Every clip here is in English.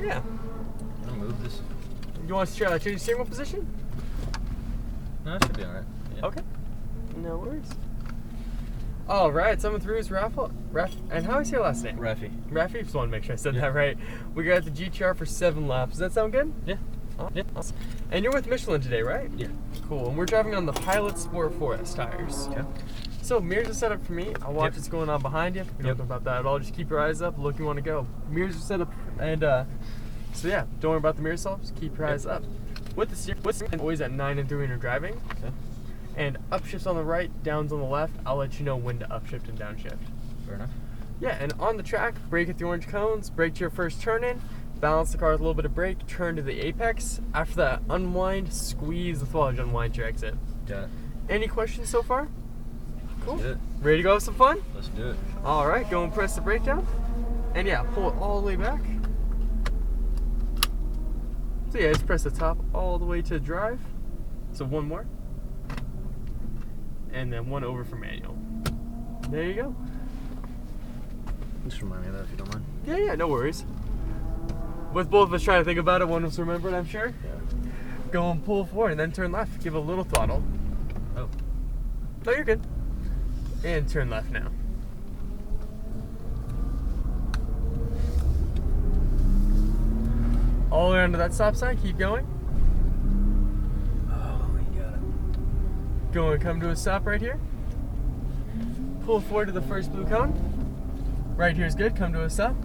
Yeah. I'm gonna move this. You want to change the steering wheel position? No, that should be alright. Yeah. Okay. No worries. All right, someone threw his raffle. And how do I say your last name? Raffy. Raffy? Just want to make sure I said that right. We got the GT-R for 7 laps. Does that sound good? Yeah. Oh, yeah. Awesome. And you're with Michelin today, right? Yeah. Cool. And we're driving on the Pilot Sport 4S tires. Okay. So mirrors are set up for me. I'll watch what's going on behind you. We don't know about that at all. Just keep your eyes up. Look, you want to go. Mirrors are set up, and so yeah, don't worry about the mirror itself. Just keep your eyes up. With the steering, always at 9 and 3 when you're driving. Okay. And upshifts on the right, downs on the left. I'll let you know when to upshift and downshift. Fair enough. Yeah, and on the track, brake at the orange cones, brake to your first turn in, balance the car with a little bit of brake, turn to the apex. After that, unwind, squeeze the throttle to unwind to your exit. Got it. Any questions so far? Cool. Let's do it. Ready to go have some fun? Let's do it. All right, go and press the brake down. And yeah, pull it all the way back. So yeah, just press the top all the way to drive. So one more. And then one over for manual. There you go. Just remind me of that if you don't mind. Yeah, no worries. With both of us trying to think about it, one of us remembered, I'm sure. Yeah. Go and pull forward and then turn left. Give a little throttle. Oh. No, you're good. And turn left now. All the way onto that stop sign, keep going. Oh, you got it. Go and come to a stop right here. Pull forward to the first blue cone. Right here is good, come to a stop.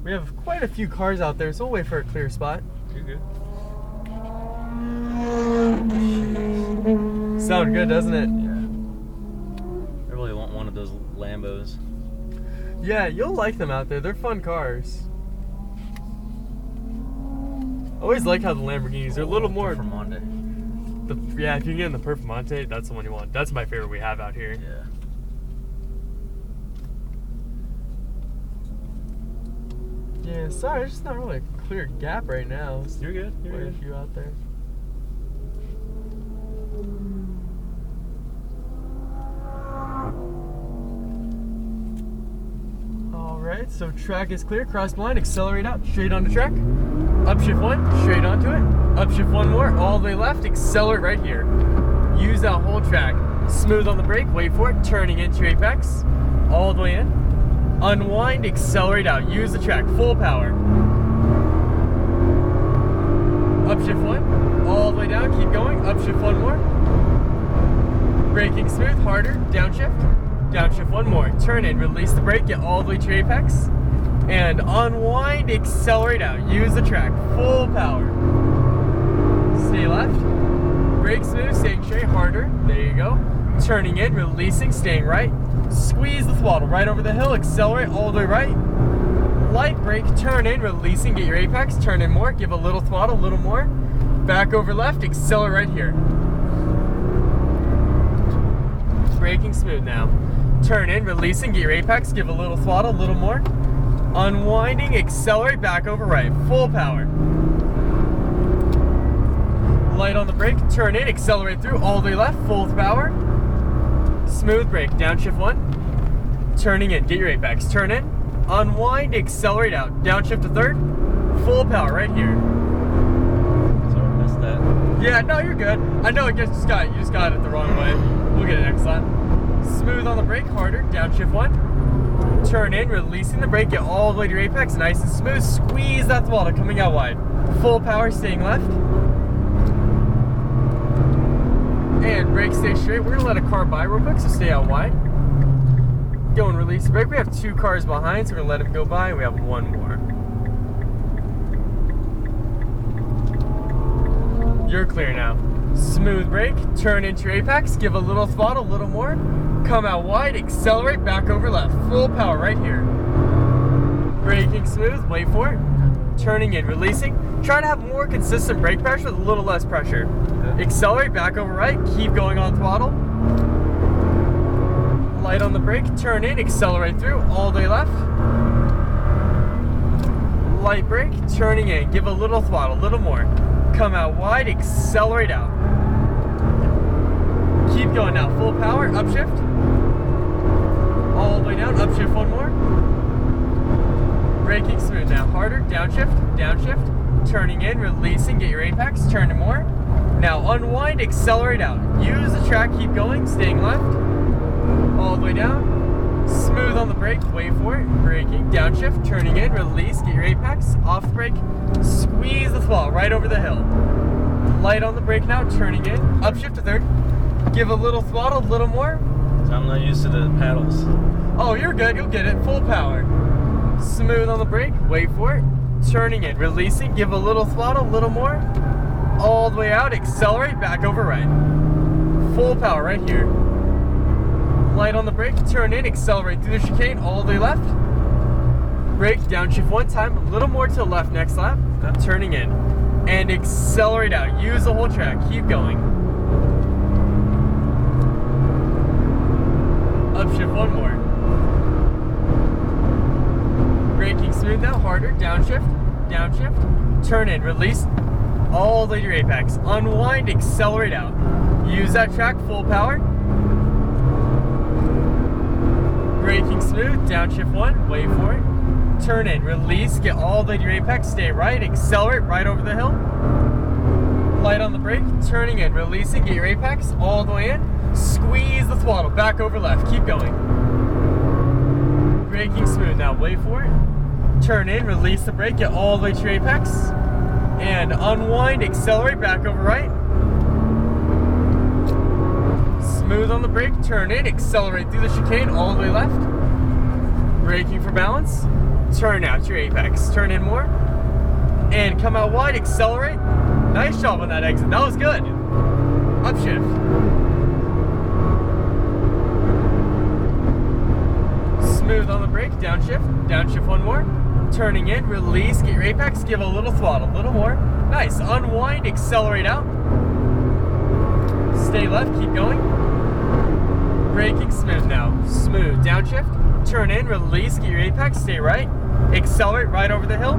We have quite a few cars out there, so we'll wait for a clear spot. You're good. Sound good, doesn't it? Yeah. I really want one of those Lambos. Yeah, you'll like them out there. They're fun cars. I always like how the Lamborghinis are a little more. Performante. Yeah, if you get in the Performante, that's the one you want. That's my favorite we have out here. Yeah. Yeah, sorry, there's just not really a clear gap right now. You're good. You're Quite a good. few out there. Alright, so track is clear, cross the line, accelerate out, straight onto track. Upshift one, straight onto it. Upshift one more, all the way left, accelerate right here. Use that whole track. Smooth on the brake, wait for it, turning into apex. All the way in. Unwind, accelerate out, use the track, full power. Upshift one, all the way down, keep going, upshift one more. Braking smooth, harder, downshift, downshift one more. Turn in, release the brake, get all the way to apex. And unwind, accelerate out, use the track, full power. Stay left, brake smooth, staying straight, harder, there you go. Turning in, releasing, staying right. Squeeze the throttle right over the hill, accelerate all the way right. Light brake, turn in, releasing, get your apex, turn in more, give a little throttle, a little more. Back over left, accelerate right here. Braking smooth now. Turn in, releasing, get your apex, give a little throttle, a little more. Unwinding, accelerate, back over right, full power. Light on the brake, turn in, accelerate through, all the way left, full power. Smooth brake, downshift one. Turning in, get your apex, turn in. Unwind, accelerate out, downshift to third. Full power right here. Sorry, I missed that. Yeah, no, you're good. I know you just got it the wrong way. We'll get it next time. Smooth on the brake, harder, downshift one. Turn in, releasing the brake, get all the way to your apex, nice and smooth. Squeeze that throttle, coming out wide. Full power, staying left. And brake, stay straight. We're gonna let a car by real quick, so stay out wide. Go and release the brake. We have 2 cars behind, so we're gonna let him go by. We have 1 more. You're clear now. Smooth brake, turn into your apex, give a little throttle, a little more. Come out wide, accelerate, back over left. Full power right here. Braking smooth, wait for it. Turning in, releasing. Try to have more consistent brake pressure with a little less pressure. Okay. Accelerate, back over right, keep going on throttle. Light on the brake, turn in, accelerate through, all the way left. Light brake, turning in, give a little throttle, a little more. Come out wide, accelerate out. Keep going now, full power, upshift. downshift, turning in, releasing, get your apex, turn to more. Now unwind, accelerate out. Use the track, keep going, staying left, all the way down. Smooth on the brake, wait for it, braking, downshift, turning in, release, get your apex, off the brake, squeeze the throttle right over the hill. Light on the brake now, turning in, upshift to third, give a little throttle, a little more. So I'm not used to the paddles. Oh, you're good, you'll get it, full power. Smooth on the brake, wait for it, turning in, releasing, give a little throttle, a little more, all the way out, accelerate, back over right. Full power right here. Light on the brake, turn in, accelerate through the chicane, all the way left. Brake, downshift one time, a little more to the left next lap, turning in. And accelerate out, use the whole track, keep going. Upshift one more. Braking smooth now, harder, downshift, turn in, release, all the way to your apex. Unwind, accelerate out. Use that track, full power. Braking smooth, downshift one, wait for it. Turn in, release, get all the way to your apex, stay right, accelerate right over the hill. Light on the brake, turning in, releasing, get your apex, all the way in. Squeeze the throttle, back over left, keep going. Braking smooth, now wait for it. Turn in, release the brake, get all the way to your apex. And unwind, accelerate, back over right. Smooth on the brake, turn in, accelerate through the chicane, all the way left. Braking for balance, turn out to your apex, turn in more. And come out wide, accelerate. Nice job on that exit, that was good. Upshift. Smooth on the brake, downshift one more. Turning in, release, get your apex, give a little throttle, a little more. Nice, unwind, accelerate out. Stay left, keep going. Braking smooth now, smooth, downshift, turn in, release, get your apex, stay right. Accelerate right over the hill.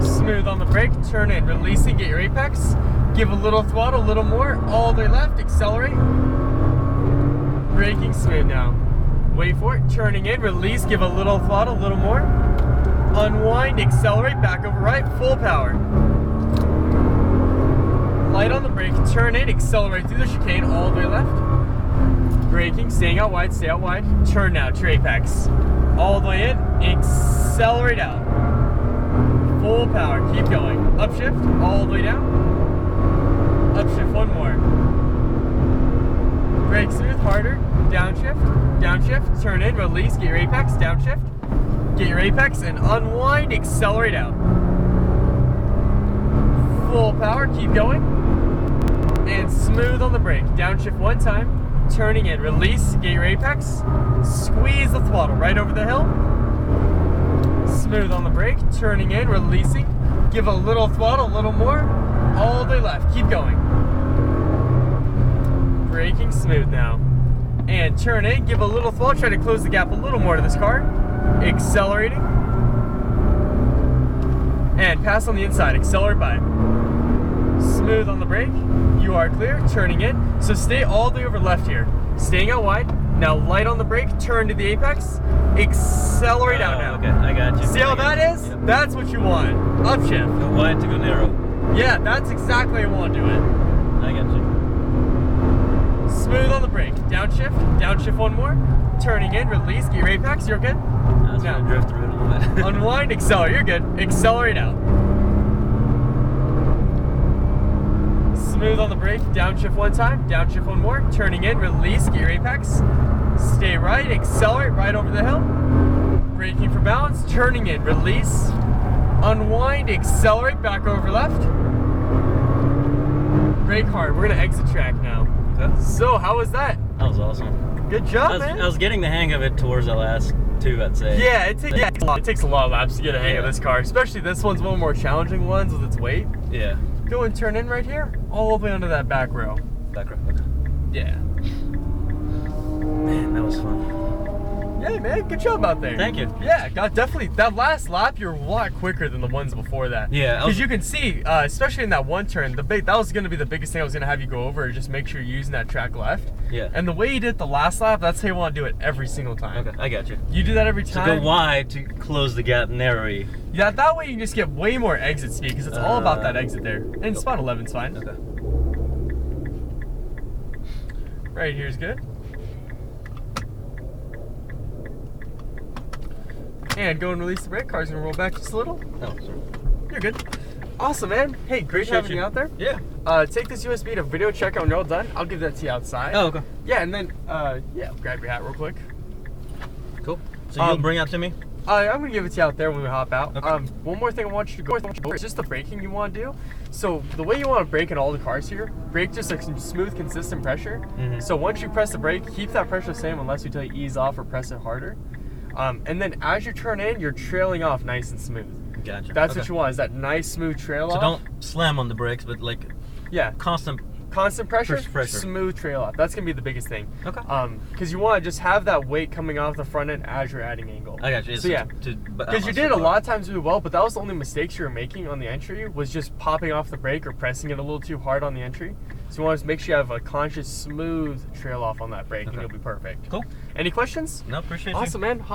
Smooth on the brake, turn in, releasing, get your apex. Give a little throttle, a little more, all the way left, accelerate. Braking smooth now. Wait for it, turning in, release, give a little throttle, a little more. Unwind, accelerate, back over right, full power. Light on the brake, turn in, accelerate through the chicane, all the way left. Braking, staying out wide, stay out wide. Turn now to your apex. All the way in, accelerate out. Full power, keep going. Upshift, all the way down. Upshift, one more. Brake smooth, harder. Downshift, turn in, release, get your apex, downshift. Get your apex and unwind, accelerate out. Full power, keep going. And smooth on the brake. Downshift one time, turning in, release, get your apex. Squeeze the throttle right over the hill. Smooth on the brake, turning in, releasing. Give a little throttle, a little more. All the way left, keep going. Braking smooth now. And turn in, give a little throttle, try to close the gap a little more to this car. Accelerating. And pass on the inside, accelerate by. Smooth on the brake, you are clear, turning in. So stay all the way over left here. Staying out wide, now light on the brake, turn to the apex, accelerate out now. Okay, I got you. See how that is? Yep. That's what you want. Upshift. Go wide to go narrow. Yeah, that's exactly how you want to do it. I got you. Smooth on the brake, downshift one more. Turning in, release, get your apex, you're good. I was going to drift through it a little bit. Unwind, accelerate, you're good. Accelerate out. Smooth on the brake, downshift one time, downshift one more. Turning in, release, get your apex. Stay right, accelerate right over the hill. Braking for balance, turning in, release. Unwind, accelerate back over left. Brake hard, we're going to exit track now. Okay. So, how was that? That was awesome. Good job, man. I was getting the hang of it towards the last two, I'd say. Yeah, it takes a lot of laps to get a hang of this car, especially this one's one of the more challenging ones with its weight. Yeah. Go and turn in right here, all the way onto that back row. Back row, okay. Yeah. Man, that was fun. Yeah, Hey man, good job out there. Thank you. Yeah, definitely. That last lap, you're a lot quicker than the ones before that. Yeah. Because you can see, especially in that one turn, that was going to be the biggest thing I was going to have you go over. Just make sure you're using that track left. Yeah. And the way you did the last lap, that's how you want to do it every single time. Okay, I got you. You do that every So time. go wide to close the gap narrowly. Yeah, that way you can just get way more exit speed because it's all about that exit there. And spot 11's fine. Okay. Right here's good. And go and release the brake. Car's gonna roll back just a little. Oh, sorry. You're good. Awesome, man. Hey, great having you out there. Yeah. Take this USB to video check out when you're all done. I'll give that to you outside. Oh, okay. Yeah, and then, yeah, grab your hat real quick. Cool. So you'll bring it to me? I'm gonna give it to you out there when we hop out. Okay. One more thing I want you to go with is just the braking you want to do. So the way you want to brake in all the cars here, brake just like some smooth, consistent pressure. Mm-hmm. So once you press the brake, keep that pressure the same unless we tell you ease off or press it harder. And then as you turn in, you're trailing off nice and smooth. Gotcha. That's what you want, is that nice smooth trail off. So don't slam on the brakes, but like constant pressure, pressure. smooth trail off. That's gonna be the biggest thing. Okay. Because you want to just have that weight coming off the front end as you're adding angle. I got you. So yeah, because you did a lot of times really well, but that was the only mistakes you were making on the entry, was just popping off the brake or pressing it a little too hard on the entry. So you want to make sure you have a conscious, smooth trail off on that brake, and you'll be perfect. Cool. Any questions? No, appreciate you. Awesome, man. Hop